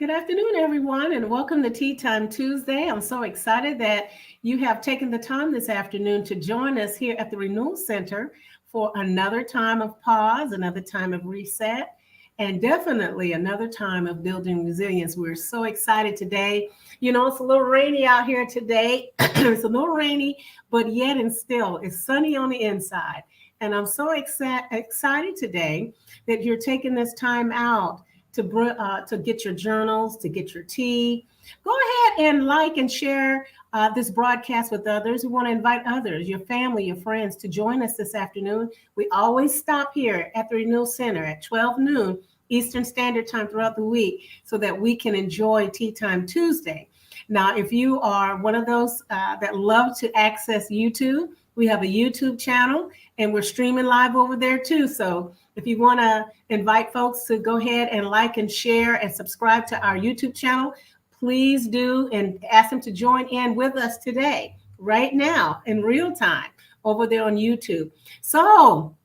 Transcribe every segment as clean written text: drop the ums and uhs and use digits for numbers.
Good afternoon, everyone, and welcome to Tea Time Tuesday. I'm so excited that you have taken the time this afternoon to join us here at the Renewal Center for another time of pause, another time of reset, and definitely another time of building resilience. We're so excited today. You know, it's a little rainy out here today. It's a little rainy, but yet and still, it's sunny on the inside. And I'm so excited today that you're taking this time out to get your journals, to get your tea. Go ahead and like and share this broadcast with others. We want to invite others, your family, your friends, to join us this afternoon. We always stop here at the Renewal Center at 12 noon Eastern Standard Time throughout the week so that we can enjoy Tea Time Tuesday. Now, if you are one of those that love to access YouTube, we have a YouTube channel and we're streaming live over there too. So if you want to invite folks to go ahead and like and share and subscribe to our YouTube channel, please do, and ask them to join in with us today, right now, in real time, over there on YouTube. So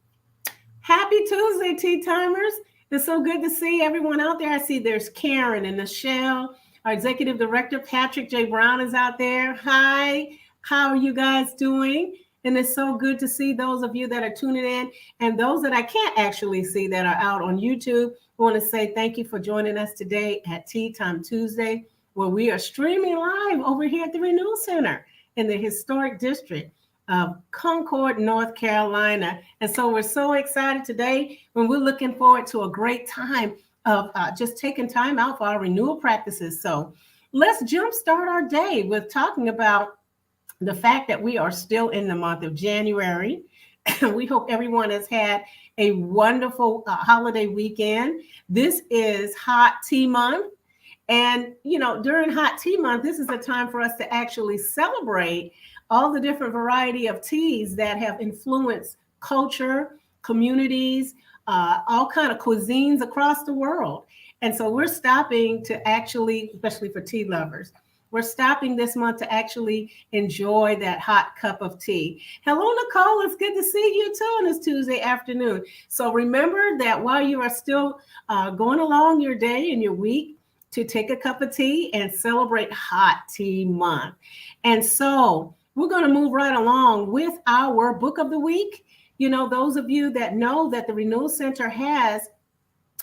happy Tuesday, Tea Timers. It's so good to see everyone out there. I see there's Karen and Michelle. Our Executive Director, Patrick J. Brown, is out there. Hi, how are you guys doing? And it's so good to see those of you that are tuning in and those that I can't actually see that are out on YouTube. I want to say thank you for joining us today at Tea Time Tuesday, where we are streaming live over here at the Renewal Center in the historic district of Concord, North Carolina. And so we're so excited today when we're looking forward to a great time of just taking time out for our renewal practices. So let's jumpstart our day with talking about the fact that we are still in the month of January. We hope everyone has had a wonderful holiday weekend. This is hot tea month. And, you know, during hot tea month, this is a time for us to actually celebrate all the different variety of teas that have influenced culture, communities, all kind of cuisines across the world. And so we're stopping to actually, especially for tea lovers, we're stopping this month to actually enjoy that hot cup of tea. Hello, Nicole. It's good to see you too on this Tuesday afternoon. So remember that while you are still going along your day and your week, to take a cup of tea and celebrate Hot Tea Month. And so we're going to move right along with our book of the week. You know, those of you that know that the Renewal Center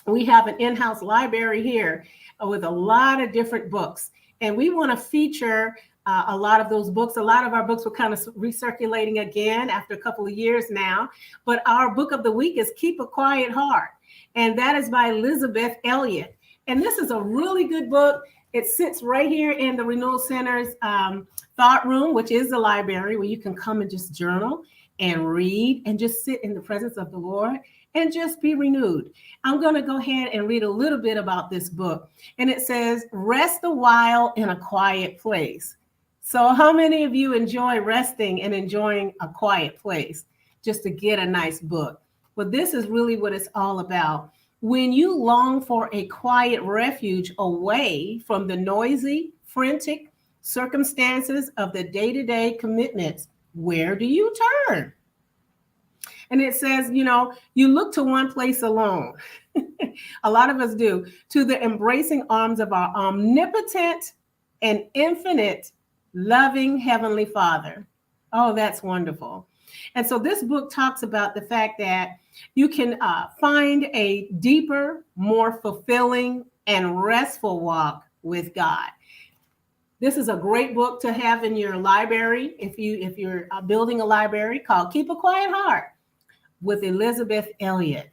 we have an in-house library here with a lot of different books. And we want to feature a lot of those books. A lot of our books were kind of recirculating again after a couple of years now. But our book of the week is Keep a Quiet Heart. And that is by Elizabeth Elliot. And this is a really good book. It sits right here in the Renewal Center's thought room, which is the library where you can come and just journal and read and just sit in the presence of the Lord and just be renewed. I'm going to go ahead and read a little bit about this book. And it says, rest a while in a quiet place. So how many of you enjoy resting and enjoying a quiet place just to get a nice book? Well, this is really what it's all about. When you long for a quiet refuge away from the noisy, frantic circumstances of the day-to-day commitments, where do you turn? And it says, you know, you look to one place alone. A lot of us do, to the embracing arms of our omnipotent and infinite loving Heavenly Father. Oh, that's wonderful. And so this book talks about the fact that you can find a deeper, more fulfilling and restful walk with God. This is a great book to have in your library if you're building a library, called Keep a Quiet Heart with Elizabeth Elliot.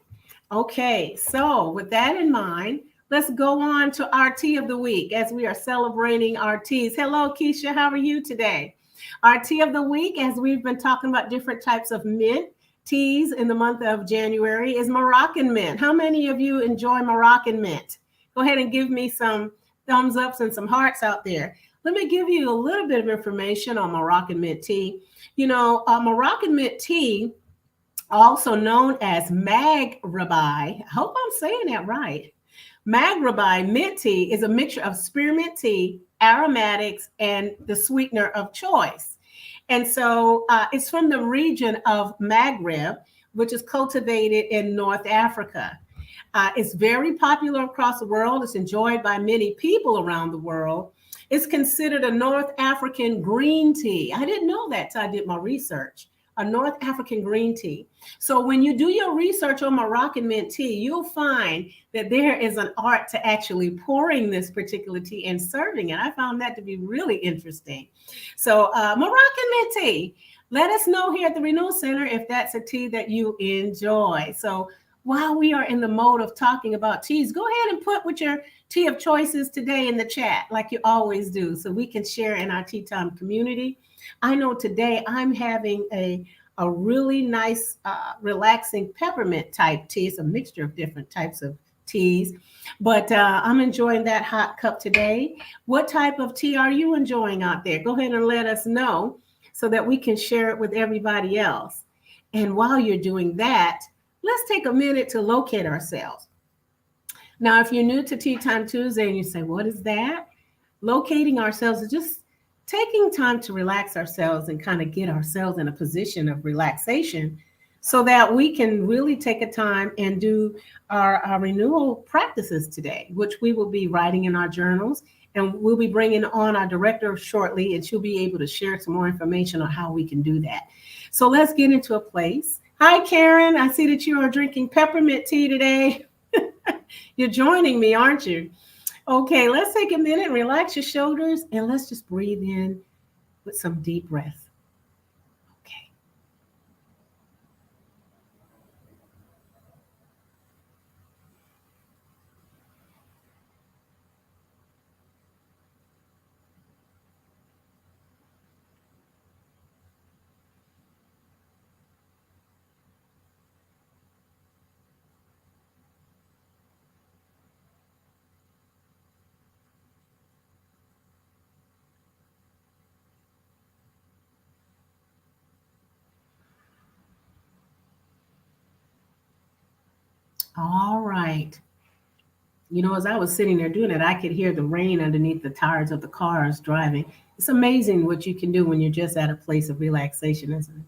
Okay, so with that in mind, let's go on to our tea of the week as we are celebrating our teas. Hello, Keisha, how are you today? Our tea of the week, as we've been talking about different types of mint teas in the month of January, is Moroccan mint. How many of you enjoy Moroccan mint? Go ahead and give me some thumbs ups and some hearts out there. Let me give you a little bit of information on Moroccan mint tea. You know, Moroccan mint tea, also known as Maghrebi, I hope I'm saying that right. Maghrebi mint tea is a mixture of spearmint tea, aromatics, and the sweetener of choice. And so it's from the region of Maghreb, which is cultivated in North Africa. It's very popular across the world. It's enjoyed by many people around the world. It's considered a North African green tea. I didn't know that till I did my research. A North African green tea. So when you do your research on Moroccan mint tea, you'll find that there is an art to actually pouring this particular tea and serving it. I found that to be really interesting. So Moroccan mint tea. Let us know here at the Renewal Center if that's a tea that you enjoy. So while we are in the mode of talking about teas, go ahead and put what your tea of choices today in the chat, like you always do, so we can share in our tea time community. I know today I'm having a really nice, relaxing peppermint type tea. It's a mixture of different types of teas, but I'm enjoying that hot cup today. What type of tea are you enjoying out there? Go ahead and let us know so that we can share it with everybody else. And while you're doing that, let's take a minute to locate ourselves. Now, if you're new to Tea Time Tuesday and you say, what is that? Locating ourselves is just taking time to relax ourselves and kind of get ourselves in a position of relaxation so that we can really take a time and do our renewal practices today, which we will be writing in our journals. And we'll be bringing on our director shortly, and she'll be able to share some more information on how we can do that. So let's get into a place. Hi, Karen. I see that you are drinking peppermint tea today. You're joining me, aren't you? Okay, let's take a minute, relax your shoulders, and let's just breathe in with some deep breath. Okay. All right. You know, as I was sitting there doing it, I could hear the rain underneath the tires of the cars driving. It's amazing what you can do when you're just at a place of relaxation, isn't it?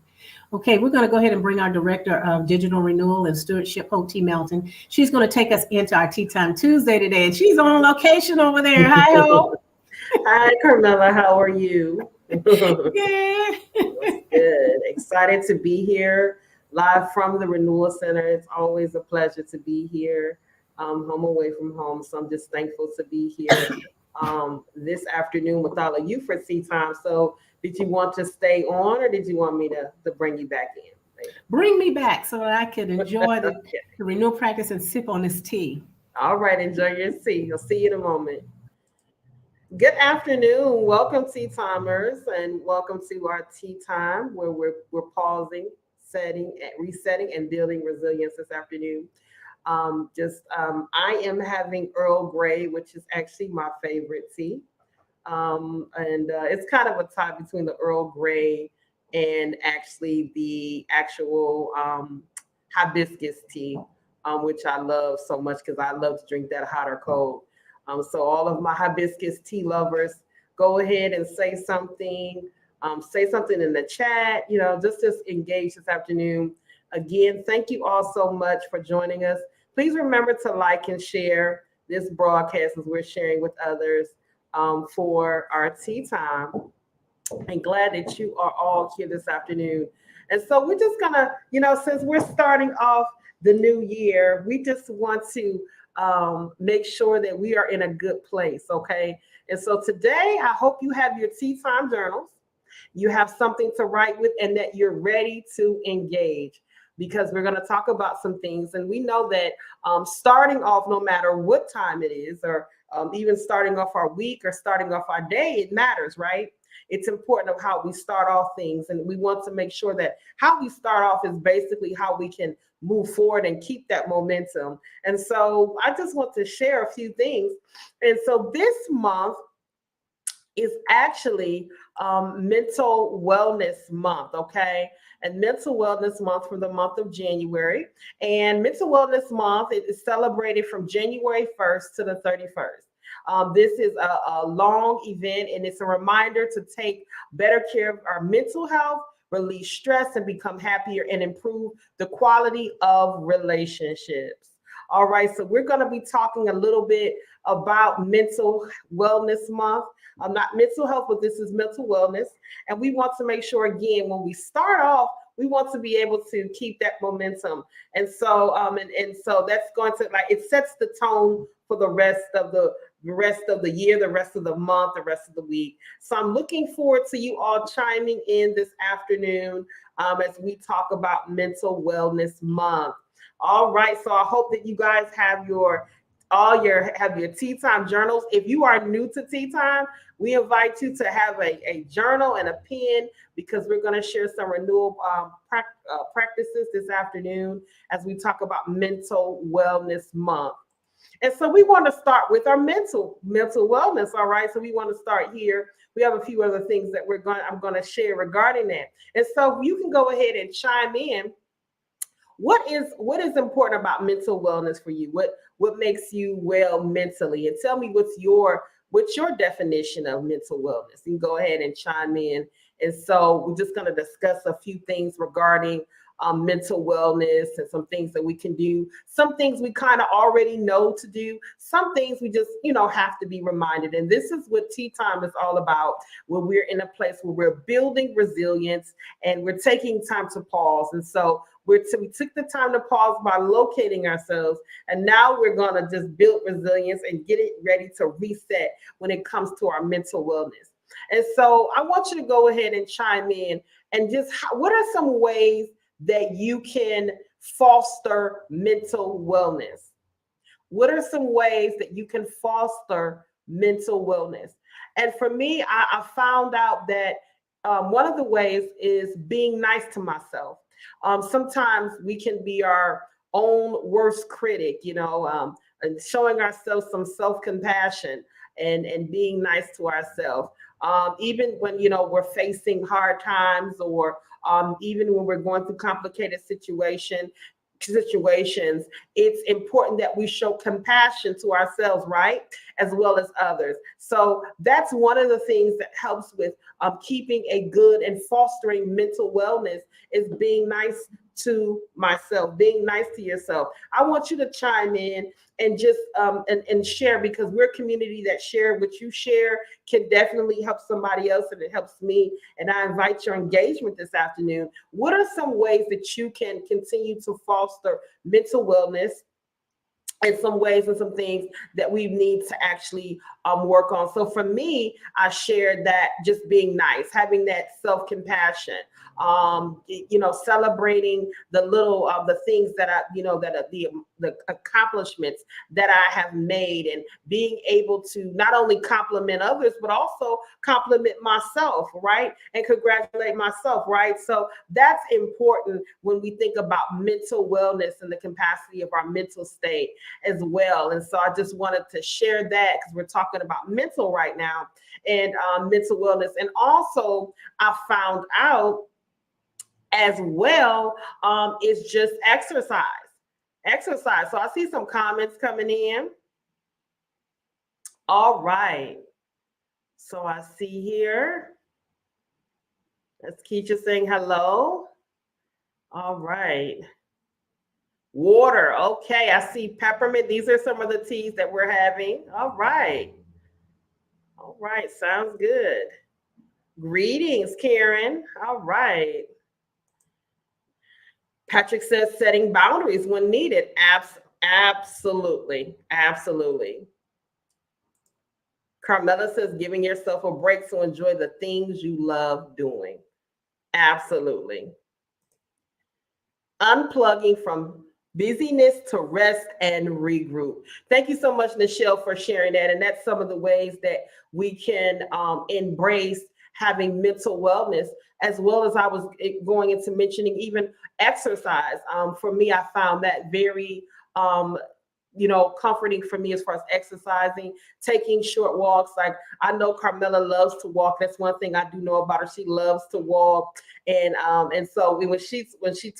Okay, we're going to go ahead and bring our Director of Digital Renewal and Stewardship, Hope T. Melton. She's going to take us into our Tea Time Tuesday today, and she's on location over there. Hi, Hope. Hi, Carmela. How are you? Yeah. Good. Excited to be here live from the Renewal Center. It's always a pleasure to be here, home away from home. So I'm just thankful to be here this afternoon with all of you for tea time. So did you want to stay on, or did you want me to bring you back in? Bring me back so that I can enjoy the Okay. renewal practice and sip on this tea. All right. Enjoy your tea. I'll see you in a moment. Good afternoon. Welcome, tea timers, and welcome to our tea time where we're pausing, setting, resetting, and building resilience this afternoon. I am having Earl Grey, which is actually my favorite tea. And It's kind of a tie between the Earl Grey and actually the actual hibiscus tea, which I love so much because I love to drink that hot or cold. So all of my hibiscus tea lovers, go ahead and say something. Say something in the chat. You know, just engage this afternoon. Again, thank you all so much for joining us. Please remember to like and share this broadcast as we're sharing with others for our tea time. And glad that you are all here this afternoon. And so we're just gonna, since we're starting off the new year, we just want to make sure that we are in a good place, okay? And so today, I hope you have your tea time journals, you have something to write with, and that you're ready to engage, because we're going to talk about some things. And we know that starting off, no matter what time it is, or even starting off our week or starting off our day, it matters, right? It's important of how we start off things. And we want to make sure that how we start off is basically how we can move forward and keep that momentum. And so I just want to share a few things. And so this month is actually Mental Wellness Month, okay? And Mental Wellness Month for the month of January. And Mental Wellness Month is celebrated from January 1st to the 31st. This is a long event, and it's a reminder to take better care of our mental health, release stress, and become happier and improve the quality of relationships. All right, so we're going to be talking a little bit about Mental Wellness Month. Not mental health, but this is mental wellness. And we want to make sure, again, when we start off, we want to be able to keep that momentum. And so so that's going to, like, it sets the tone for the rest of the year, the rest of the month, the rest of the week. So I'm looking forward to you all chiming in this afternoon as we talk about Mental Wellness Month. All right, so I hope that you guys have your tea time journals. If you are new to tea time, we invite you to have a journal and a pen, because we're going to share some renewal practices this afternoon as we talk about Mental Wellness Month. And so we want to start with our mental wellness. All right, so we want to start here. We have a few other things that I'm going to share regarding that. And so you can go ahead and chime in. What is important about mental wellness for you? What makes you well mentally? And tell me what's your definition of mental wellness. You can go ahead and chime in. And so we're just going to discuss a few things regarding mental wellness and some things that we can do. Some things we kind of already know to do. Some things we just, have to be reminded. And this is what tea time is all about, when we're in a place where we're building resilience and we're taking time to pause. And so we took the time to pause by locating ourselves, and now we're going to just build resilience and get it ready to reset when it comes to our mental wellness. And so I want you to go ahead and chime in and just, what are some ways that you can foster mental wellness? What are some ways that you can foster mental wellness? And for me, I found out that one of the ways is being nice to myself. Sometimes we can be our own worst critic, and showing ourselves some self-compassion and being nice to ourselves. Even when, we're facing hard times, or even when we're going through complicated situations, it's important that we show compassion to ourselves, right? As well as others. So that's one of the things that helps with keeping a good and fostering mental wellness, is being nice to myself, being nice to yourself. I want you to chime in and just and share, because we're a community that share. What you share can definitely help somebody else, and it helps me. And I invite your engagement this afternoon. What are some ways that you can continue to foster mental wellness, and some ways and some things that we need to actually work on? So for me, I shared that just being nice, having that self-compassion, celebrating the little the things that I, that are the accomplishments that I have made, and being able to not only compliment others, but also compliment myself, right? And congratulate myself, right? So that's important when we think about mental wellness and the capacity of our mental state as well. And so I just wanted to share that, because we're talking about mental right now, and mental wellness. And also I found out as well is just exercise. So I see some comments coming in. All right. So I see here, that's Keisha saying hello. All right. Water. Okay, I see peppermint. These are some of the teas that we're having. All right. All right, sounds good. Greetings, Karen. All right. Patrick says setting boundaries when needed. Absolutely. Carmela says giving yourself a break to enjoy the things you love doing. Absolutely. Unplugging from busyness to rest and regroup. Thank you so much, Nichelle, for sharing that. And that's some of the ways that we can embrace having mental wellness, as well as I was going into mentioning even exercise. For me, I found that very comforting for me as far as exercising, taking short walks. Like, I know Carmela loves to walk. That's one thing I do know about her. She loves to walk. And so when she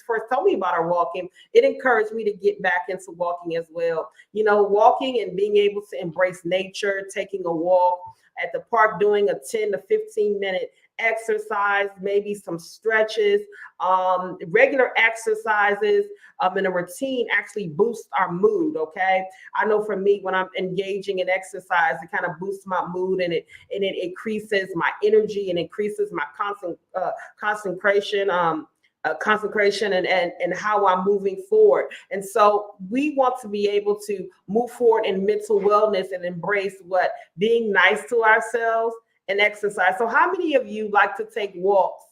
first told me about her walking, it encouraged me to get back into walking as well. Walking and being able to embrace nature, taking a walk at the park, doing a 10 to 15 minute exercise, maybe some stretches, regular exercises, and a routine actually boosts our mood. Okay. I know for me, when I'm engaging in exercise, it kind of boosts my mood, and it increases my energy and increases my concentration. Concentration and how I'm moving forward. And so we want to be able to move forward in mental wellness and embrace what being nice to ourselves and exercise. So how many of you like to take walks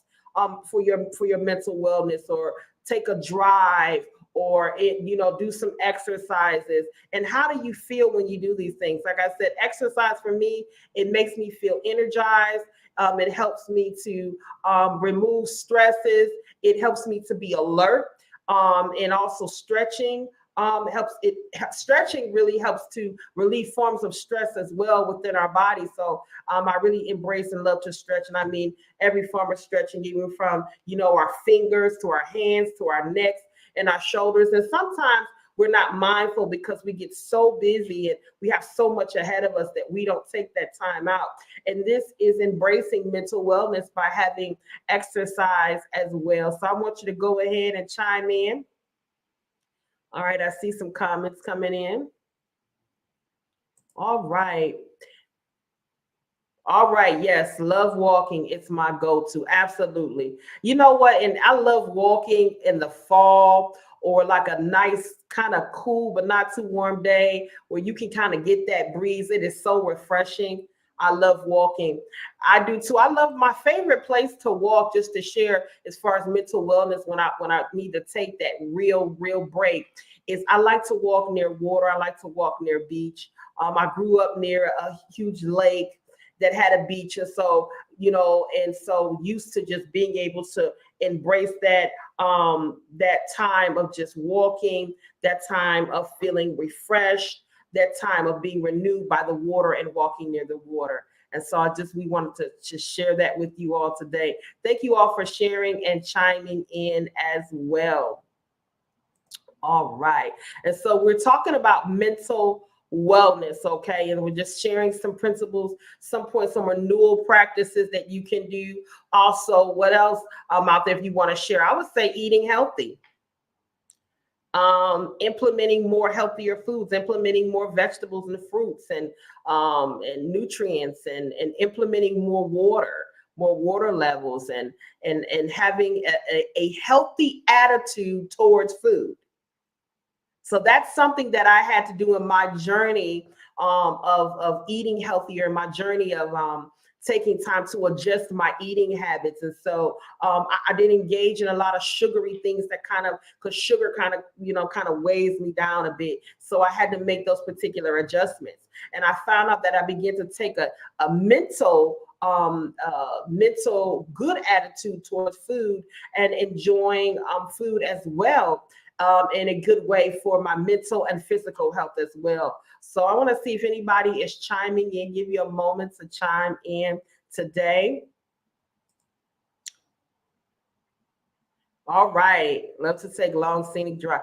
for your mental wellness, or take a drive, or do some exercises? And how do you feel when you do these things? Like I said, exercise for me, it makes me feel energized. It helps me to remove stresses. It helps me to be alert, and also stretching helps. Stretching really helps to relieve forms of stress as well within our body. So I really embrace and love to stretch, and I mean every form of stretching, even from our fingers to our hands to our necks and our shoulders. And sometimes we're not mindful because we get so busy and we have so much ahead of us that we don't take that time out. And this is embracing mental wellness by having exercise as well. So I want you to go ahead and chime in. All right, I see some comments coming in. All right. All right. Yes. Love walking. It's my go-to. Absolutely. You know what? And I love walking in the fall, or like a nice kind of cool but not too warm day where you can kind of get that breeze. It is so refreshing. I love walking. I do too. I love my favorite place to walk, just to share as far as mental wellness, when I need to take that real break, is I like to walk near water. I like to walk near beach. I grew up near a huge lake that had a beach, and so and so used to just being able to embrace that time of just walking, that time of feeling refreshed, that time of being renewed by the water and walking near the water. And so we wanted to just share that with you all today. Thank you all for sharing and chiming in as well. All right. And so we're talking about mental wellness, okay? And we're just sharing some principles, some points, some renewal practices that you can do. Also, what else out there if you want to share? I would say eating healthy, implementing more healthier foods, implementing more vegetables and fruits, and nutrients, and implementing more water levels, and having a healthy attitude towards food. So that's something that I had to do in my journey of eating healthier, my journey of taking time to adjust my eating habits. And so I didn't engage in a lot of sugary things that because sugar kind of weighs me down a bit. So I had to make those particular adjustments. And I found out that I began to take a mental good attitude towards food, and enjoying food as well, in a good way for my mental and physical health as well. So I want to see if anybody is chiming in. Give you a moment to chime in today. All right. Love to take long scenic drive.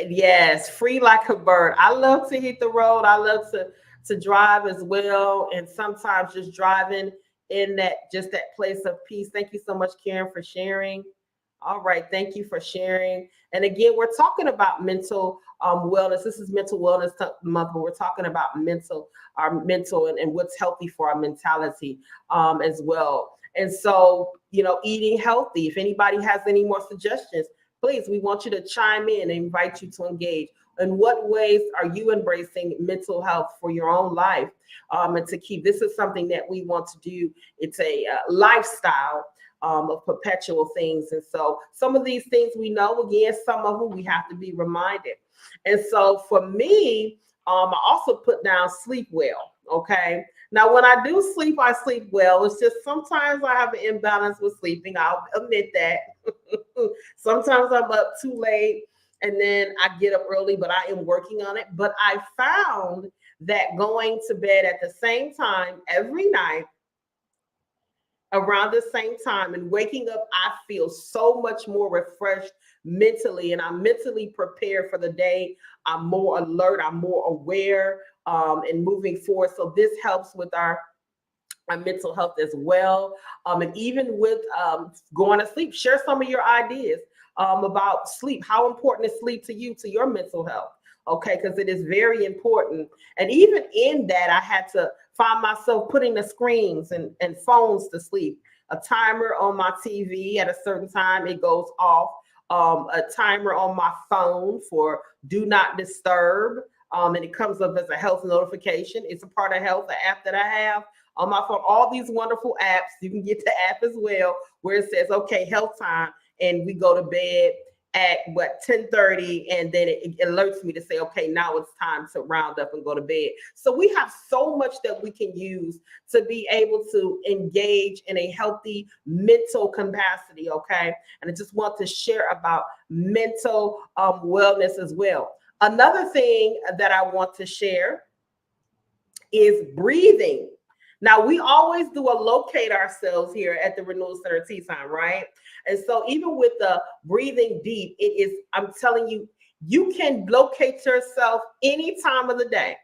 Yes, free like a bird. I love to hit the road. I love to drive as well. And sometimes just driving in that place of peace. Thank you so much, Karen, for sharing. All right. Thank you for sharing. And again, we're talking about mental wellness. This is Mental Wellness Month, but we're talking about our mental and what's healthy for our mentality as well. And so, eating healthy. If anybody has any more suggestions, please, we want you to chime in and invite you to engage. In what ways are you embracing mental health for your own life? And to keep, this is something that we want to do. It's a lifestyle of perpetual things. And so some of these things we know, again, some of them we have to be reminded. And so for me, I also put down sleep well. Okay. Now, when I do sleep, I sleep well. It's just sometimes I have an imbalance with sleeping. I'll admit that. Sometimes I'm up too late and then I get up early, but I am working on it. But I found that going to bed at the same time every night, around the same time, and waking up, I feel so much more refreshed mentally, and I'm mentally prepared for the day. I'm more alert, I'm more aware, and moving forward. So this helps with our our mental health as well. And even with going to sleep, share some of your ideas about sleep. How important is sleep to you, to your mental health? Okay, because it is very important. And even in that, I had to find myself putting the screens and phones to sleep. A timer on my TV at a certain time, it goes off. A timer on my phone for do not disturb. And it comes up as a health notification. It's a part of health, the app that I have on my phone. All these wonderful apps. You can get the app as well, where it says, okay, health time. And we go to bed at 10:30, and then it alerts me to say, okay, now it's time to round up and go to bed. So we have so much that we can use to be able to engage in a healthy mental capacity. Okay, and I just want to share about mental wellness as well. Another thing that I want to share is breathing. Now, we always do a locate ourselves here at the Renewal Center Tea Time, right? And so even with the breathing deep, it is, I'm telling you, you can locate yourself any time of the day.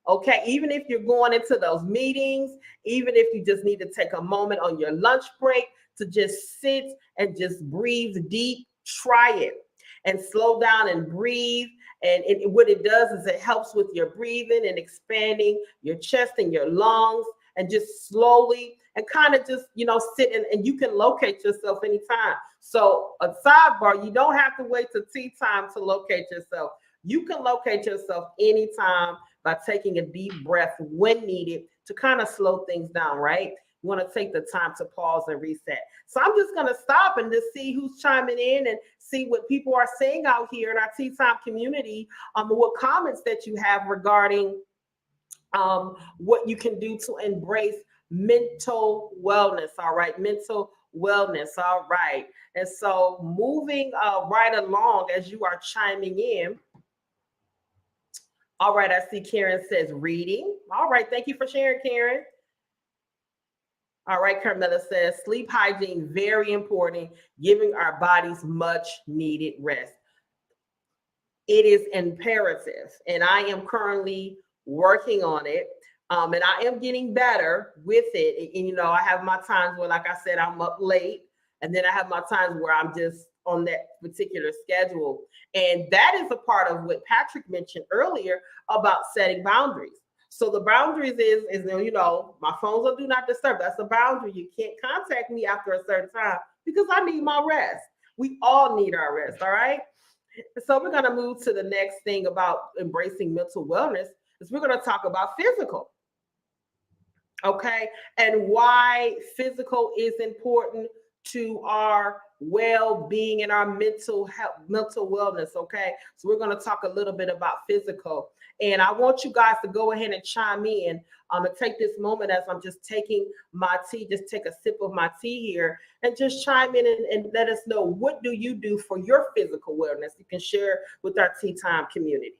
Okay, even if you're going into those meetings, even if you just need to take a moment on your lunch break to just sit and just breathe deep, try it and slow down and breathe. And what it does is it helps with your breathing and expanding your chest and your lungs, and just slowly and kind of just, sit and you can locate yourself anytime. So a sidebar, you don't have to wait till tea time to locate yourself. You can locate yourself anytime by taking a deep breath when needed to kind of slow things down, right? You want to take the time to pause and reset. So I'm just going to stop and just see who's chiming in and see what people are saying out here in our tea time community, what comments that you have regarding what you can do to embrace mental wellness. All right, mental wellness. All right. And so moving right along as you are chiming in. All right, I see Karen says reading. All right, thank you for sharing, Karen. All right, Carmela says sleep hygiene, very important, giving our bodies much needed rest. It is imperative, and I am currently working on it. And I am getting better with it. And, I have my times where, like I said, I'm up late, and then I have my times where I'm just on that particular schedule. And that is a part of what Patrick mentioned earlier about setting boundaries. So the boundaries is my phones are do not disturb. That's a boundary. You can't contact me after a certain time because I need my rest. We all need our rest. All right. So we're going to move to the next thing about embracing mental wellness is we're going to talk about physical. Okay. And why physical is important to our well-being and our mental health, mental wellness. Okay. So we're going to talk a little bit about physical. And I want you guys to go ahead and chime in. I'm going to take this moment as I'm just taking my tea, just take a sip of my tea here and just chime in and let us know, what do you do for your physical wellness? You can share with our Tea Time community.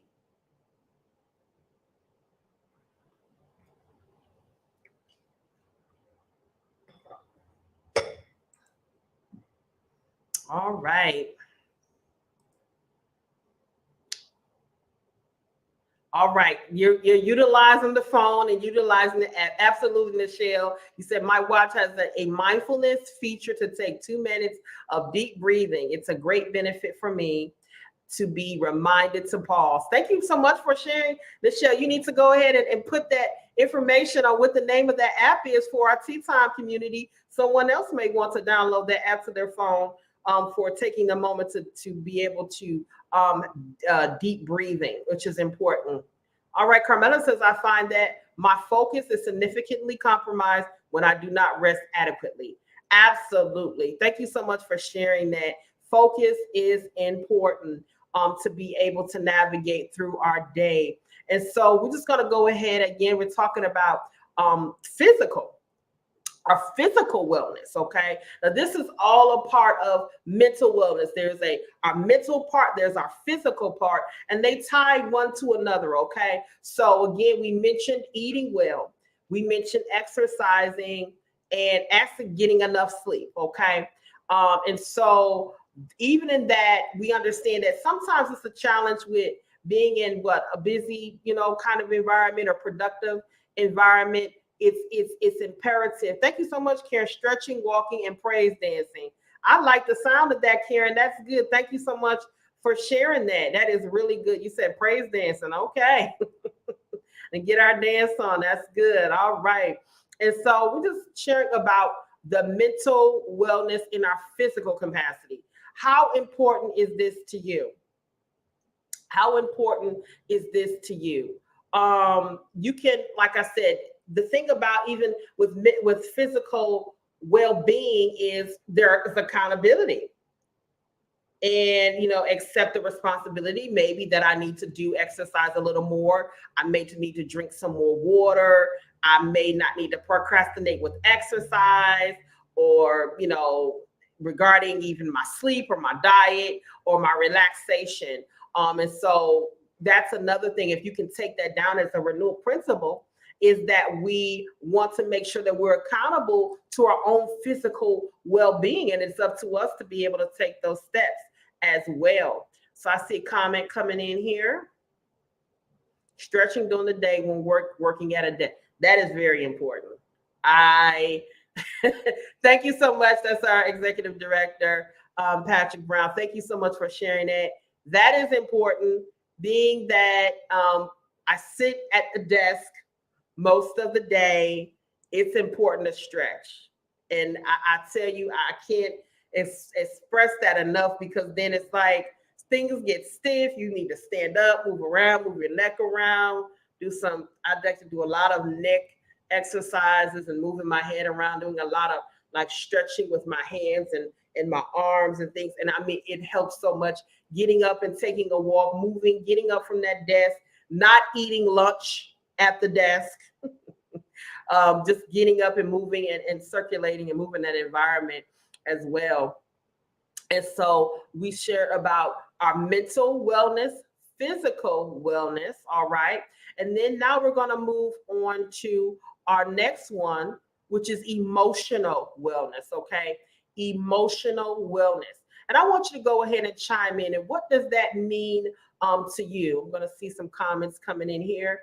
All right. All right, you're utilizing the phone and utilizing the app. Absolutely, Michelle. You said my watch has a mindfulness feature to take 2 minutes of deep breathing. It's a great benefit for me to be reminded to pause. Thank you so much for sharing, Michelle. You need to go ahead and put that information on what the name of that app is for our Tea Time community. Someone else may want to download that app to their phone for taking a moment to be able to deep breathing, which is important. All right, Carmela says, I find that my focus is significantly compromised when I do not rest adequately. Absolutely. Thank you so much for sharing that. Focus is important to be able to navigate through our day. And so we're just going to go ahead again. We're talking about physical. Our physical wellness, okay? Now, this is all a part of mental wellness. There's our mental part, there's our physical part, and they tie one to another, okay? So again, we mentioned eating well. We mentioned exercising and actually getting enough sleep, okay? And so even in that, we understand that sometimes it's a challenge with being in a busy, kind of environment or productive environment. it's imperative. Thank you so much, Karen. Stretching, walking, and praise dancing. I like the sound of that, Karen. That's good. Thank you so much for sharing that. That is really good. You said praise dancing. Okay. And get our dance on. That's good. All right. And so we're just sharing about the mental wellness in our physical capacity. How important is this to you? How important is this to you? You can, like I said, the thing about even with physical well-being is there is accountability, and accept the responsibility maybe that I need to do exercise a little more. I may need to drink some more water. I may not need to procrastinate with exercise, or regarding even my sleep or my diet or my relaxation. And so that's another thing. If you can take that down as a renewal principle, is that we want to make sure that we're accountable to our own physical well-being, and it's up to us to be able to take those steps as well. So I see a comment coming in here. Stretching during the day when working at a desk. That is very important. I thank you so much. That's our executive director, Patrick Brown. Thank you so much for sharing that. That is important, being that I sit at the desk most of the day. It's important to stretch. And I tell you, I can't express that enough, because then it's like things get stiff. You need to stand up, move around, move your neck around, I'd like to do a lot of neck exercises and moving my head around, doing a lot of like stretching with my hands and my arms and things. And I mean, it helps so much, getting up and taking a walk, moving, getting up from that desk, not eating lunch at the desk, just getting up and moving and circulating and moving that environment as well. And so we shared about our mental wellness, physical wellness. All right. And then now we're going to move on to our next one, which is emotional wellness. Okay. Emotional wellness. And I want you to go ahead and chime in. And what does that mean to you? I'm going to see some comments coming in here.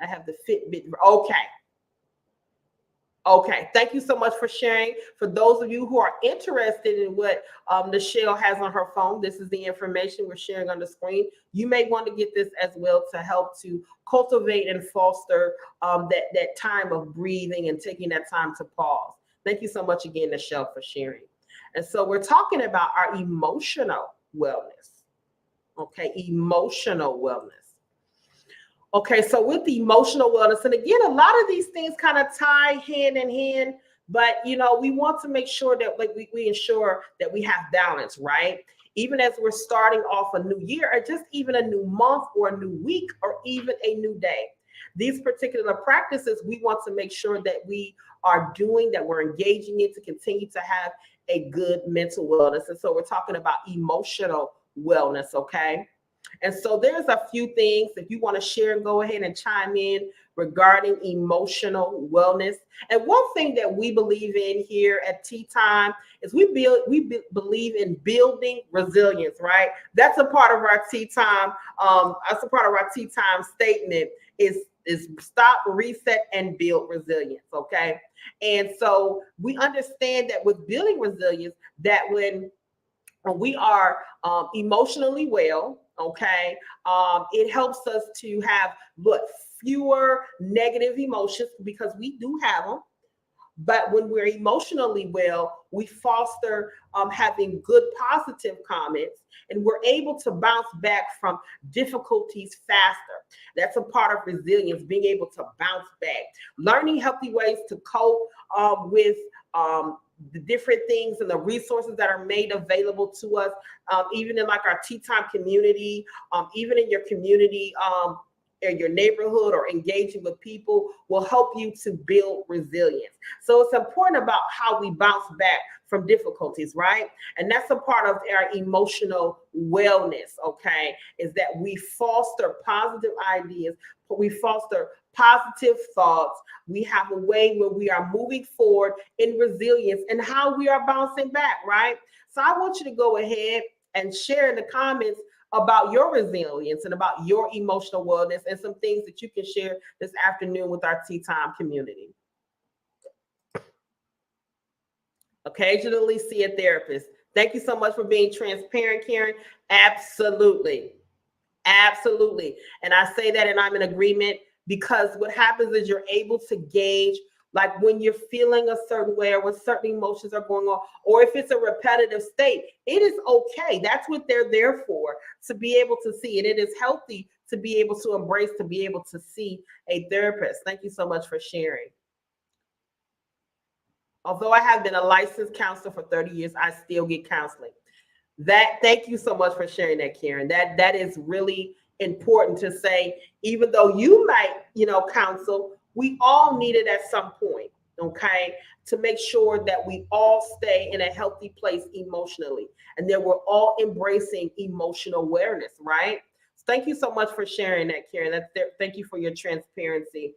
I have the Fitbit. Okay. Okay, thank you so much for sharing. For those of you who are interested in what Nichelle has on her phone, this is the information we're sharing on the screen. You may want to get this as well to help to cultivate and foster that time of breathing and taking that time to pause. Thank you so much again, Nichelle, for sharing. And so we're talking about our emotional wellness. Okay, emotional wellness. Okay, so with the emotional wellness, and again, a lot of these things kind of tie hand in hand, but we want to make sure that we ensure that we have balance, right? Even as we're starting off a new year, or just even a new month or a new week or even a new day. These particular practices, we want to make sure that we are doing, that we're engaging in to continue to have a good mental wellness. And so we're talking about emotional wellness, okay? And so there's a few things, if you want to share, go ahead and chime in regarding emotional wellness. And one thing that we believe in here at Tea Time is we believe in building resilience, right? That's a part of our Tea Time. That's a part of our Tea Time statement is stop, reset, and build resilience, okay? And so we understand that with building resilience, that when we are emotionally well, okay, it helps us to have fewer negative emotions, because we do have them. But when we're emotionally well, we foster having good positive comments, and we're able to bounce back from difficulties faster. That's a part of resilience, being able to bounce back, learning healthy ways to cope with the different things and the resources that are made available to us, even in like our Tea Time community, even in your community, in your neighborhood, or engaging with people will help you to build resilience. So it's important about how we bounce back from difficulties, right? And that's a part of our emotional wellness, okay? Is that we foster positive ideas, but we foster positive thoughts. We have a way where we are moving forward in resilience and how we are bouncing back, right? So I want you to go ahead and share in the comments about your resilience and about your emotional wellness, and some things that you can share this afternoon with our Tea Time community. Occasionally see a therapist. Thank you so much for being transparent, Karen. Absolutely. Absolutely. And I say that and I'm in agreement because what happens is you're able to gauge like when you're feeling a certain way or when certain emotions are going on, or if it's a repetitive state, it is okay. That's what they're there for, to be able to see. And it is healthy to be able to embrace, to be able to see a therapist. Thank you so much for sharing. Although I have been a licensed counselor for 30 years, I still get counseling. Thank you so much for sharing that, Karen. That is really important to say. Even though you might, counsel, we all need it at some point, okay, to make sure that we all stay in a healthy place emotionally, and that we're all embracing emotional awareness, right? So thank you so much for sharing that, Karen. Thank you for your transparency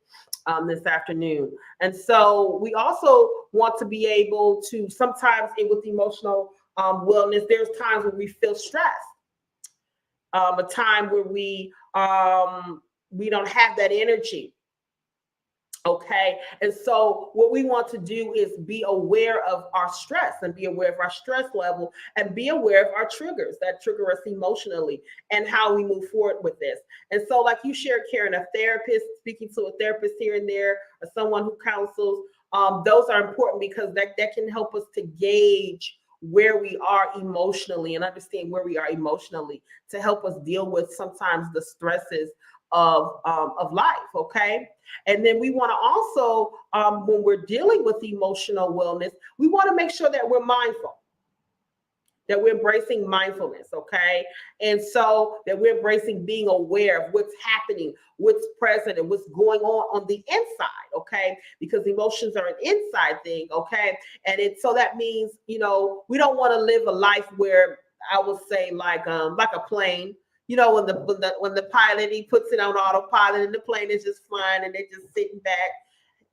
this afternoon. And so we also want to be able to sometimes with emotional wellness, there's times when we feel stressed, a time where we don't have that energy. Okay. And so what we want to do is be aware of our stress and be aware of our stress level and be aware of our triggers that trigger us emotionally and how we move forward with this. And so, like you shared, Karen, a therapist, speaking to a therapist here and there, or someone who counsels, those are important because that can help us to gauge where we are emotionally and understand where we are emotionally to help us deal with sometimes the stresses of life. Okay. And then we want to also, when we're dealing with emotional wellness, we want to make sure that we're mindful, that we're embracing mindfulness, okay? And so that we're embracing being aware of what's happening, what's present, and what's going on the inside, okay? Because emotions are an inside thing, okay? And so that means, we don't want to live a life where I would say like a plane. When the pilot, he puts it on autopilot and the plane is just flying and they're just sitting back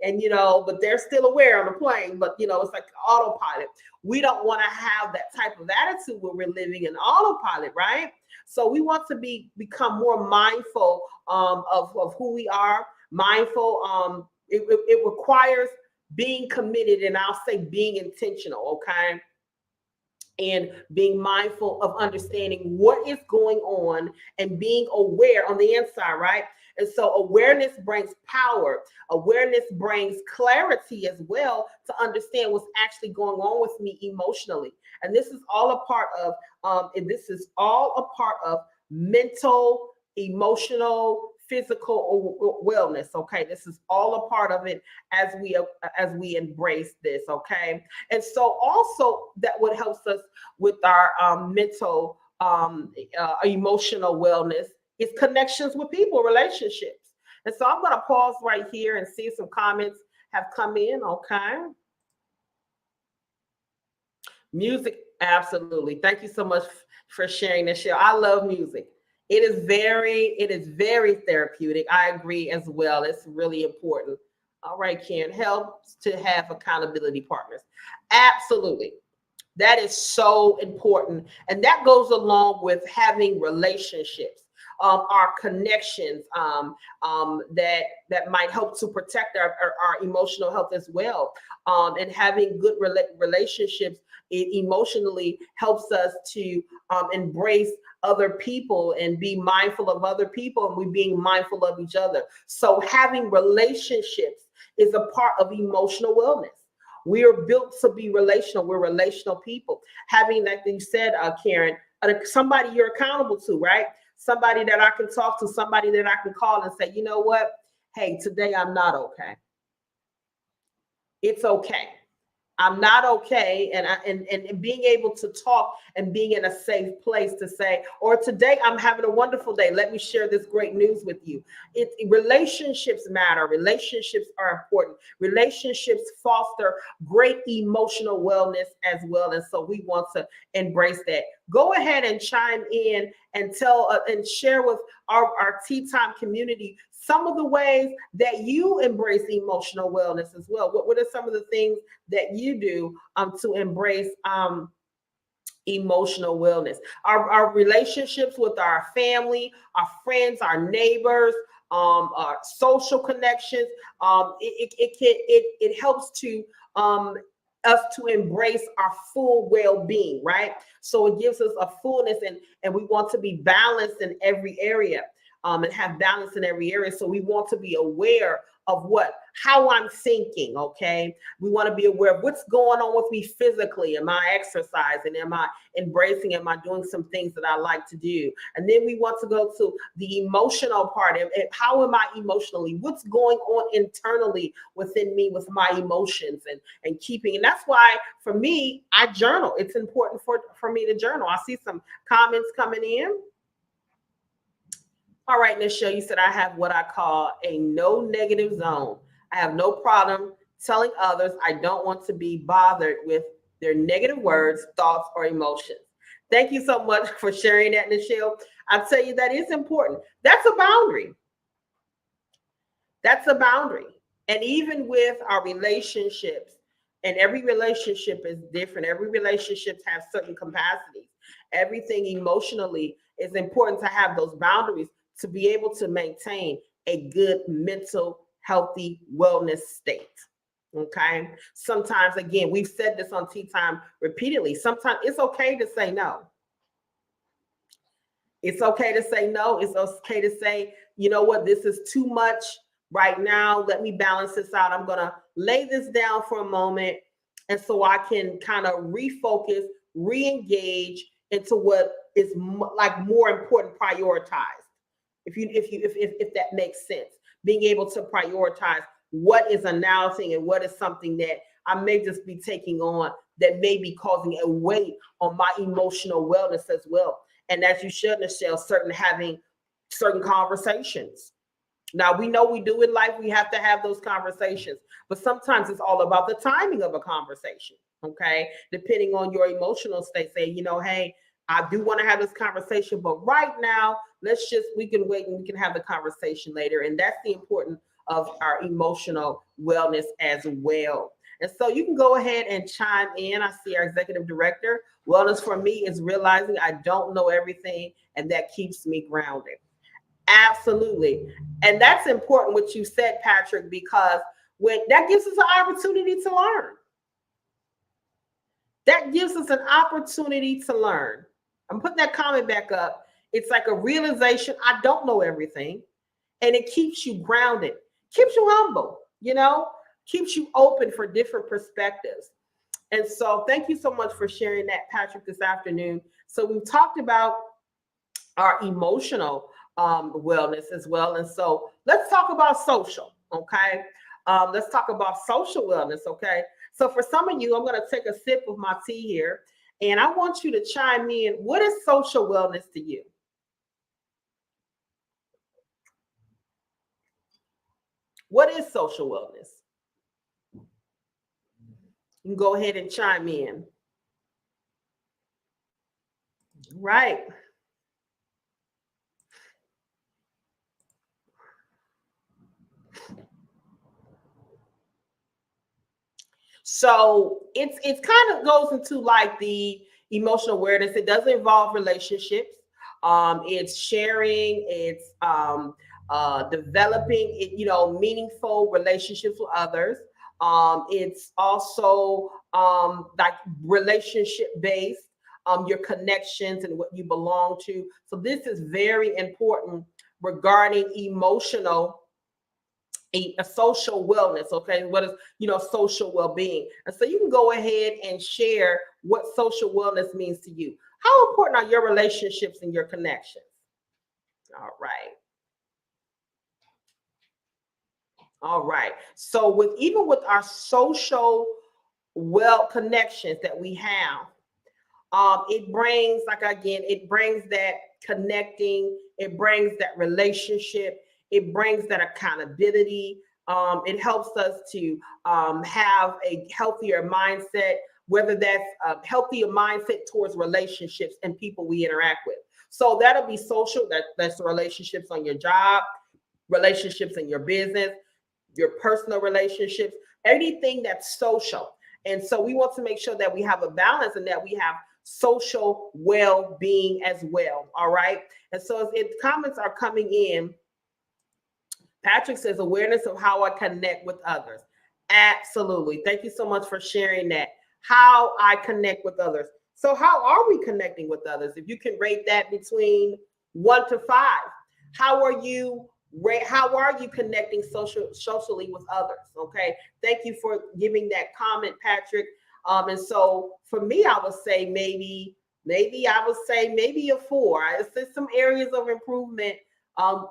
and but they're still aware on the plane, but it's like autopilot. We don't want to have that type of attitude where we're living in autopilot, right? So we want to become more mindful of who we are, mindful. It requires being committed, and I'll say being intentional, okay? And being mindful of understanding what is going on and being aware on the inside, right? And so awareness brings power. Awareness brings clarity as well to understand what's actually going on with me emotionally. And this is all a part of mental, emotional, physical wellness. Okay, this is all a part of it as we embrace this. Okay, and so also that what helps us with our mental, emotional wellness is connections with people, relationships. And so I'm going to pause right here and see if some comments have come in. Okay. Music, absolutely. Thank you so much for sharing this show. I love music. It is very therapeutic. I agree as well. It's really important. All right, Ken, helps to have accountability partners. Absolutely. That is so important. And that goes along with having relationships, our connections, that might help to protect our emotional health as well. And having good relationships, it emotionally helps us to embrace other people and be mindful of other people, and we being mindful of each other. So having relationships is a part of emotional wellness. We are built to be relational. We're relational people. Having, like you said, Karen, somebody you're accountable to, right? Somebody that I can talk to, somebody that I can call and say, you know what? Hey, today I'm not okay. It's okay. I'm not okay, and being able to talk and being in a safe place to say, or today I'm having a wonderful day. Let me share this great news with you. Relationships matter. Relationships are important. Relationships foster great emotional wellness as well, and so we want to embrace that. Go ahead and chime in and tell and share with our Tea Time community some of the ways that you embrace emotional wellness as well. What are some of the things that you do to embrace emotional wellness? Our relationships with our family, our friends, our neighbors, our social connections. It helps to us to embrace our full well-being, right? So it gives us a fullness, and we want to be balanced in every area, and have balance in every area. So we want to be aware of how I'm thinking. Okay, we want to be aware of what's going on with me physically. Am I exercising? Am I embracing? Am I doing some things that I like to do? And then we want to go to the emotional part. And how am I emotionally? What's going on internally within me with my emotions, and keeping. And that's why for me, I journal. It's important for me to journal. I see some comments coming in. All right, Nichelle, you said I have what I call a no negative zone. I have no problem telling others I don't want to be bothered with their negative words, thoughts, or emotions. Thank you so much for sharing that, Nichelle. I'll tell you that is important. That's a boundary. That's a boundary. And even with our relationships, and every relationship is different. Every relationship has certain capacities. Everything emotionally is important to have those boundaries to be able to maintain a good mental, healthy wellness state. Okay. Sometimes, again, we've said this on Tea Time repeatedly. Sometimes it's okay to say no. It's okay to say no. It's okay to say, you know what, this is too much right now. Let me balance this out. I'm going to lay this down for a moment. And so I can kind of refocus, re-engage into what is like more important, prioritized. If that makes sense, being able to prioritize what is a now thing and what is something that I may just be taking on that may be causing a weight on my emotional wellness as well. And as you should, Nichelle, having certain conversations. Now, we know we do in life, we have to have those conversations, but sometimes it's all about the timing of a conversation, okay? Depending on your emotional state, say, hey, I do want to have this conversation, but right now, we can wait and we can have the conversation later. And that's the importance of our emotional wellness as well. And so you can go ahead and chime in. I see our executive director. Wellness for me is realizing I don't know everything, and that keeps me grounded. Absolutely. And that's important what you said, Patrick, because when that gives us an opportunity to learn. That gives us an opportunity to learn. I'm putting that comment back up. It's like a realization, I don't know everything. And it keeps you grounded, keeps you humble, keeps you open for different perspectives. And so thank you so much for sharing that, Patrick, this afternoon. So we've talked about our emotional wellness as well. And so let's talk about social, okay? Let's talk about social wellness, okay? So for some of you, I'm going to take a sip of my tea here, and I want you to chime in. What is social wellness to you? What is social wellness? You can go ahead and chime in. Right. So it's kind of goes into like the emotional awareness. It doesn't involve relationships. It's sharing. It's developing. Meaningful relationships with others. It's also like relationship based. Your connections and what you belong to. So this is very important regarding emotional a social wellness. Okay, what is social well-being? And so you can go ahead and share what social wellness means to you. How important are your relationships and your connections? All right. All right. So with our social connections that we have, it brings, like, again, it brings that connecting, it brings that relationship, it brings that accountability. It helps us to have a healthier mindset, whether that's a healthier mindset towards relationships and people we interact with. So that'll be social. That's relationships on your job, relationships in your business, your personal relationships, anything that's social. And so we want to make sure that we have a balance and that we have social well-being as well. All right. And so if comments are coming in, Patrick says awareness of how I connect with others. Absolutely. Thank you so much for sharing that. How I connect with others. So, how are we connecting with others? If you can rate that between 1 to 5, how are you? How are you connecting socially with others? Okay. Thank you for giving that comment, Patrick. And so for me, I would say maybe a 4. It's some areas of improvement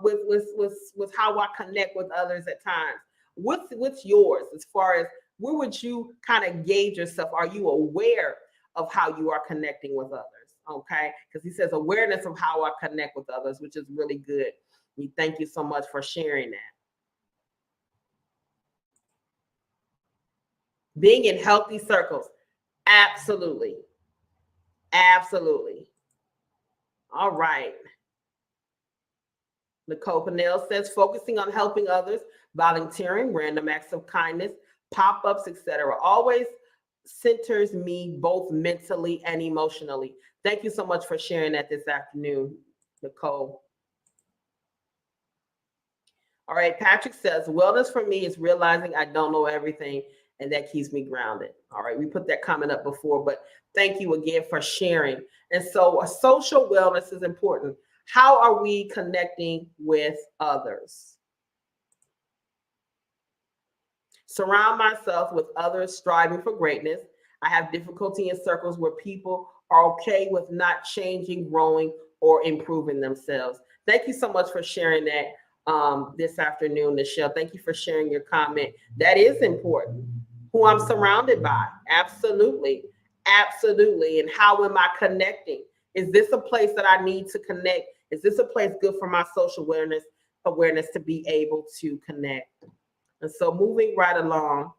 with how I connect with others at times. What's yours as far as where would you kind of gauge yourself? Are you aware of how you are connecting with others? Okay, because he says awareness of how I connect with others, which is really good. We thank you so much for sharing that. Being in healthy circles, absolutely, absolutely. All right. Nicole Pinnell says focusing on helping others, volunteering, random acts of kindness, pop-ups, etc. Always centers me both mentally and emotionally. Thank you so much for sharing that this afternoon, Nicole. All right, Patrick says wellness for me is realizing I don't know everything, and that keeps me grounded. All right, we put that comment up before, but thank you again for sharing. And so a social wellness is important. How are we connecting with others? Surround myself with others striving for greatness. I have difficulty in circles where people are okay with not changing, growing, or improving themselves. Thank you so much for sharing that this afternoon, Michelle. Thank you for sharing your comment. That is important. Who I'm surrounded by. Absolutely. Absolutely. And how am I connecting? Is this a place that I need to connect? Is this a place good for my social awareness to be able to connect? And so moving right along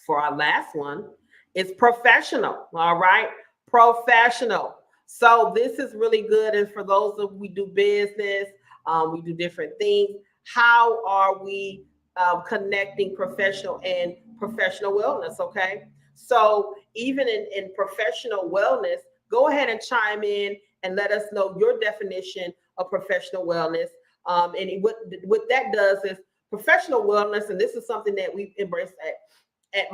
for our last one, it's professional. All right. Professional. So this is really good. And for those of we do business, we do different things. How are we connecting professional and professional wellness? Okay. So even in professional wellness, go ahead and chime in and let us know your definition of professional wellness. And what that does is professional wellness, and this is something that we've embraced at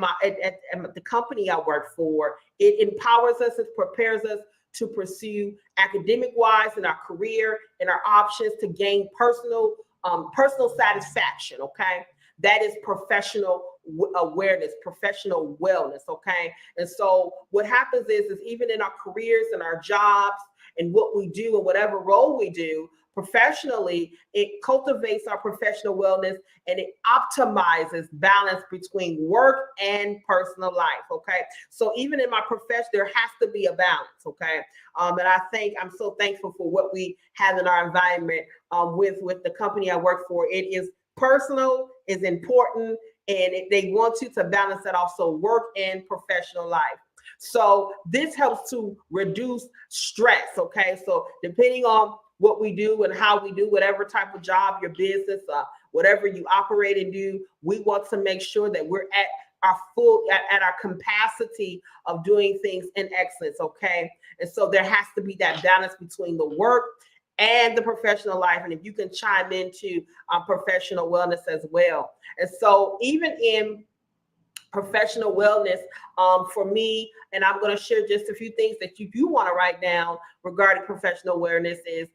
the company I work for. It empowers us, it prepares us to pursue academic wise in our career and our options to gain personal satisfaction. Okay, that is professional awareness, professional wellness. Okay, and so what happens is even in our careers and our jobs and what we do and whatever role we do professionally, it cultivates our professional wellness and it optimizes balance between work and personal life. Okay, so even in my profession, there has to be a balance. Okay, and I think I'm so thankful for what we have in our environment with the company I work for. It is personal, is important, and they want you to balance that also work and professional life. So this helps to reduce stress. Okay, so depending on what we do and how we do whatever type of job, your business, whatever you operate and do, we want to make sure that we're at our capacity of doing things in excellence. Okay, and so there has to be that balance between the work and the professional life. And if you can chime into professional wellness as well. And so even in professional wellness, for me, and I'm going to share just a few things that you want to write down regarding professional awareness is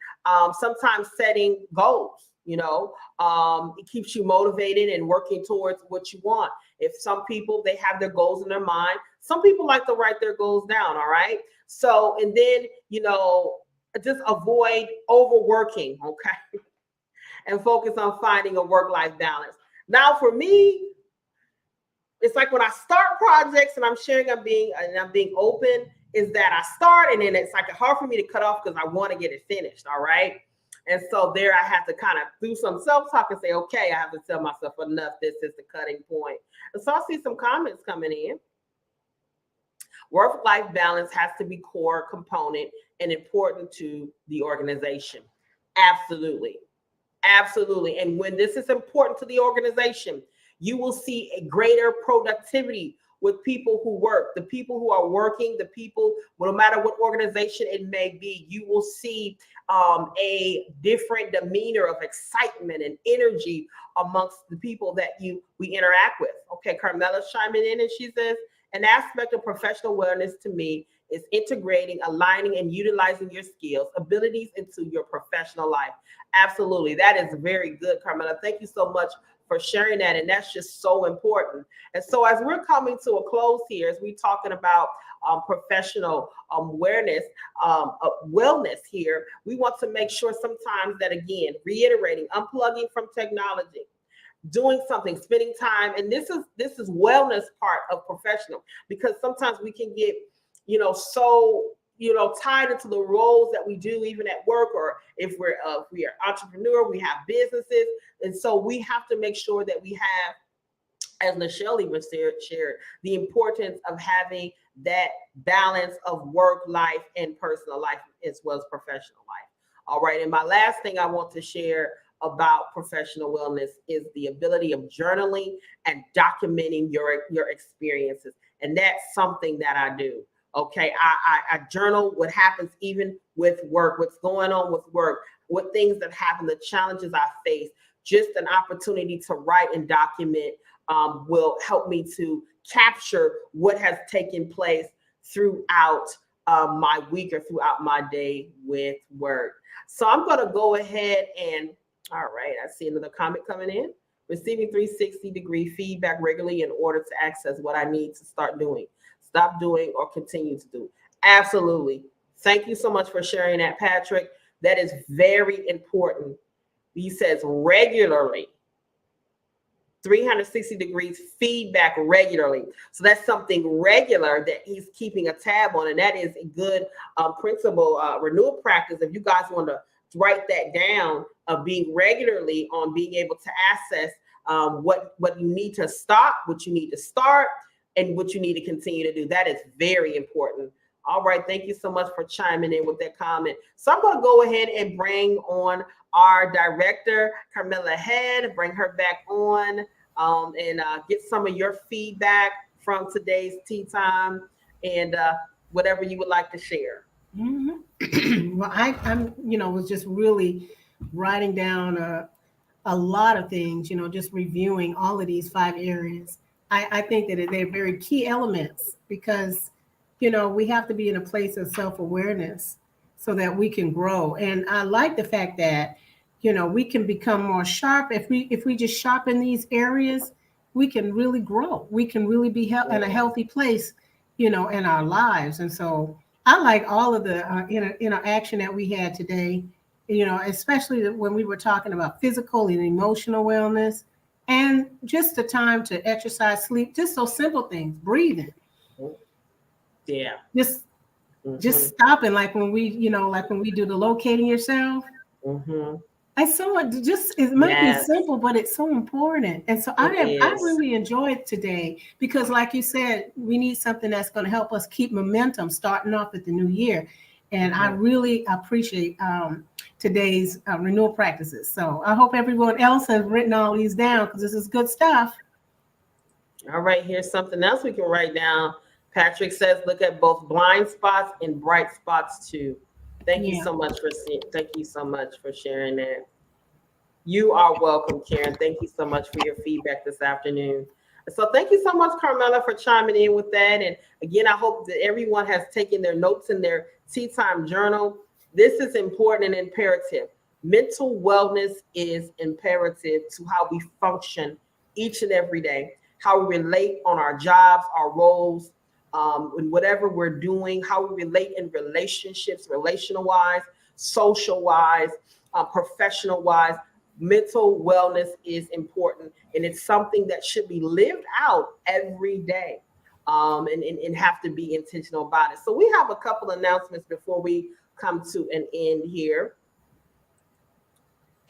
sometimes setting goals. It keeps you motivated and working towards what you want. If some people, they have their goals in their mind, some people like to write their goals down. All right. So, and then, just avoid overworking. Okay. And focus on finding a work-life balance. Now, for me, it's like when I start projects and I'm sharing, I'm being open, is that I start and then it's like hard for me to cut off because I want to get it finished. All right. And so there I have to kind of do some self-talk and say, okay, I have to tell myself enough. This is the cutting point. And so I see some comments coming in. Work-life balance has to be core component and important to the organization. Absolutely. Absolutely. And when this is important to the organization, you will see a greater productivity with people who work, the people who are working, the people, no matter what organization it may be, you will see a different demeanor of excitement and energy amongst the people that we interact with. Okay, Carmela's chiming in and she says, an aspect of professional wellness to me is integrating, aligning, and utilizing your skills, abilities into your professional life. Absolutely. That is very good, Carmela. Thank you so much for sharing that. And that's just so important. And so as we're coming to a close here, as we're talking about professional awareness, wellness here, we want to make sure sometimes that, again, reiterating, unplugging from technology, doing something, spending time. And this is wellness part of professional, because sometimes we can get, so, tied into the roles that we do, even at work, or if we are entrepreneur, we have businesses. And so we have to make sure that we have, as Michelle even shared, the importance of having that balance of work life and personal life as well as professional life. All right. And my last thing I want to share about professional wellness is the ability of journaling and documenting your experiences. And that's something that I do. Okay, I journal what happens even with work, what's going on with work, what things that happen, the challenges I face. Just an opportunity to write and document will help me to capture what has taken place throughout my week or throughout my day with work. So I'm going to go ahead and, all right, I see another comment coming in. Receiving 360-degree feedback regularly in order to access what I need to start doing, stop doing, or continue to do. Absolutely. Thank you so much for sharing that, Patrick. That is very important. He says regularly, 360 degrees feedback regularly. So that's something regular that he's keeping a tab on. And that is a good principle, renewal practice. If you guys want to write that down, of being regularly on being able to access what you need to stop, what you need to start, and what you need to continue to do. That is very important. All right. Thank you so much for chiming in with that comment. So I'm going to go ahead and bring on our director, Carmela Head, bring her back on and get some of your feedback from today's tea time and whatever you would like to share. Mm-hmm. Well, I'm, was just really writing down a lot of things, just reviewing all of these 5 areas. I think that they're very key elements because, we have to be in a place of self-awareness so that we can grow. And I like the fact that, we can become more sharp. If we just sharpen these areas, we can really grow. We can really be in a healthy place, in our lives. And so I like all of the interaction that we had today, especially when we were talking about physical and emotional wellness and just the time to exercise, sleep, just those simple things, breathing. Yeah. Just stopping, like when we do the locating yourself. Mm-hmm. It might be simple, but it's so important. And so I really enjoyed today because, like you said, we need something that's going to help us keep momentum starting off at the new year. And I really appreciate today's renewal practices. So I hope everyone else has written all these down because this is good stuff. All right, here's something else we can write down. Patrick says, look at both blind spots and bright spots too. Thank you so much for sharing that. You are welcome, Karen. Thank you so much for your feedback this afternoon. So thank you so much, Carmela, for chiming in with that. And again, I hope that everyone has taken their notes in their tea time journal. This is important and imperative. Mental wellness is imperative to how we function each and every day, how we relate on our jobs, our roles, in whatever we're doing, how we relate in relationships, relational-wise, social-wise, professional-wise. Mental wellness is important, and it's something that should be lived out every day and have to be intentional about it. So we have a couple announcements before we come to an end here.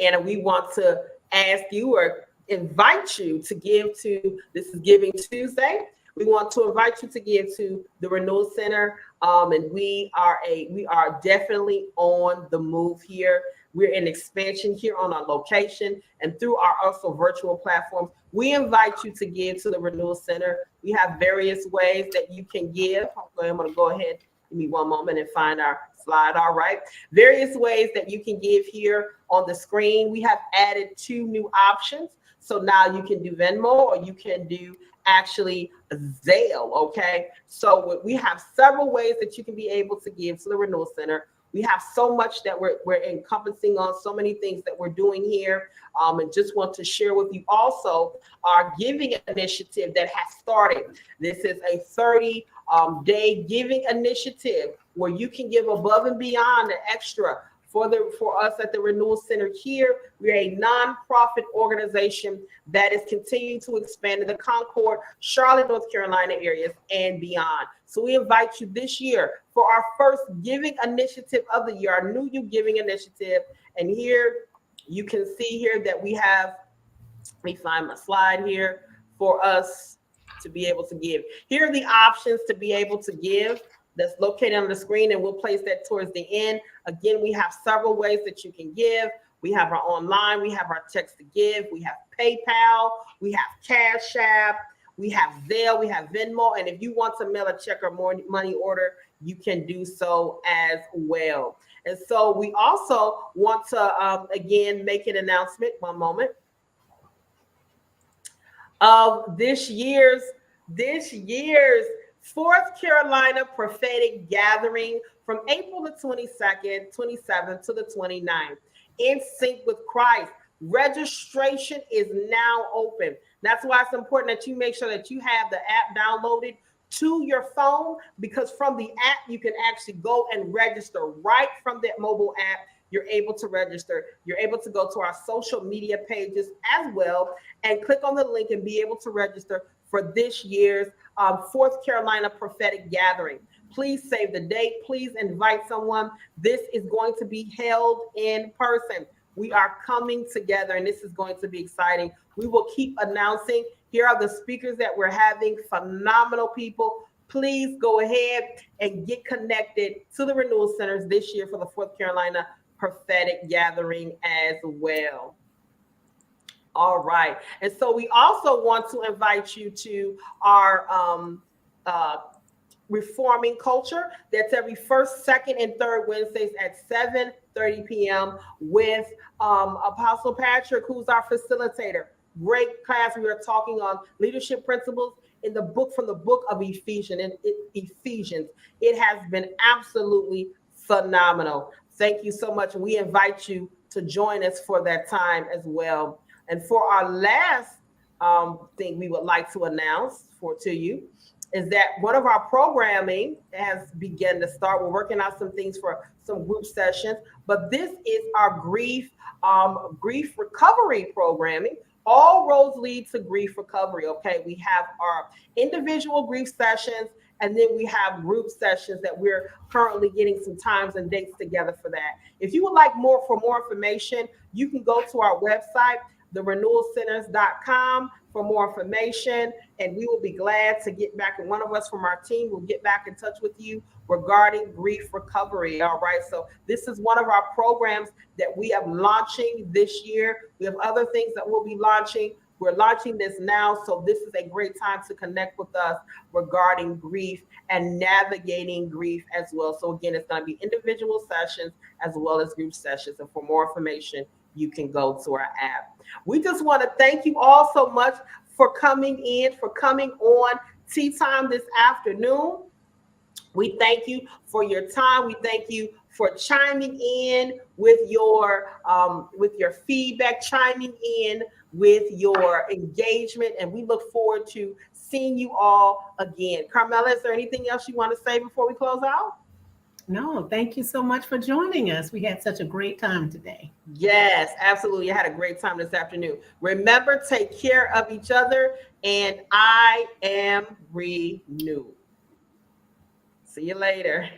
And we want to ask you or invite you to give to, this is Giving Tuesday. We want to invite you to give to the Renewal Center. And we are definitely on the move here. We're in expansion here on our location and through our also virtual platforms. We invite you to give to the Renewal Center We have various ways that you can give. I'm going to go ahead. Give me one moment and find our slide. All right. Various ways that you can give here on the screen. We have added 2 new options. So now you can do Venmo or you can do actually Zelle. Okay. So we have several ways that you can be able to give to the Renewal Center. We have so much that we're encompassing on, so many things that we're doing here. And just want to share with you also our giving initiative that has started. This is a 30-day giving initiative where you can give above and beyond the extra for us at the Renewal Center here. We're a nonprofit organization that is continuing to expand in the Concord, Charlotte, North Carolina areas and beyond. So we invite you this year for our first giving initiative of the year, our New You Giving Initiative. And here you can see here that we have, let me find my slide here for us to be able to give. Here are the options to be able to give. That's located on the screen, and we'll place that towards the end. Again, we have several ways that you can give. We have our online, we have our text to give, we have PayPal, we have Cash App, we have Zelle, we have Venmo, and if you want to mail a check or more money order, you can do so as well. And so we also want to, again, make an announcement, one moment, of this year's 4th Carolina Prophetic Gathering from April the 22nd, 27th to the 29th. In Sync with Christ. Registration is now open. That's why it's important that you make sure that you have the app downloaded to your phone, because from the app, you can actually go and register right from that mobile app. You're able to register. You're able to go to our social media pages as well and click on the link and be able to register for this year's 4th Carolina Prophetic Gathering. Please save the date. Please invite someone. This is going to be held in person. We are coming together, and this is going to be exciting. We will keep announcing. Here are the speakers that we're having, phenomenal people. Please go ahead and get connected to the Renewal Centers this year for the 4th Carolina Prophetic Gathering as well. All right. And so we also want to invite you to our Reforming Culture. That's every first, second, and third Wednesdays at 7:30 p.m. with Apostle Patrick, who's our facilitator. Great class. We are talking on leadership principles in the book, from the book of Ephesians. It has been absolutely phenomenal. Thank you so much. We invite you to join us for that time as well. And for our last thing we would like to announce to you is that one of our programming has begun to start. We're working out some things for some group sessions, but this is our grief recovery programming. All roads lead to grief recovery. Okay, we have our individual grief sessions, and then we have group sessions that we're currently getting some times and dates together for that. If you would like more information, you can go to our website, therenewalcenters.com, for more information, and we will be glad to get back. And one of us from our team will get back in touch with you regarding grief recovery. All right. So this is one of our programs that we have launching this year. We have other things that we'll be launching. We're launching this now. So this is a great time to connect with us regarding grief and navigating grief as well. So again, it's going to be individual sessions as well as group sessions. And for more information, you can go to our app. We just want to thank you all so much for coming on Tea Time this afternoon. We thank you for your time. We thank you for chiming in with your feedback, chiming in with your engagement, and we look forward to seeing you all again. Carmela, is there anything else you want to say before we close out? No, thank you so much for joining us. We had such a great time today. Yes, absolutely. I had a great time this afternoon. Remember, take care of each other, and I am renewed. See you later.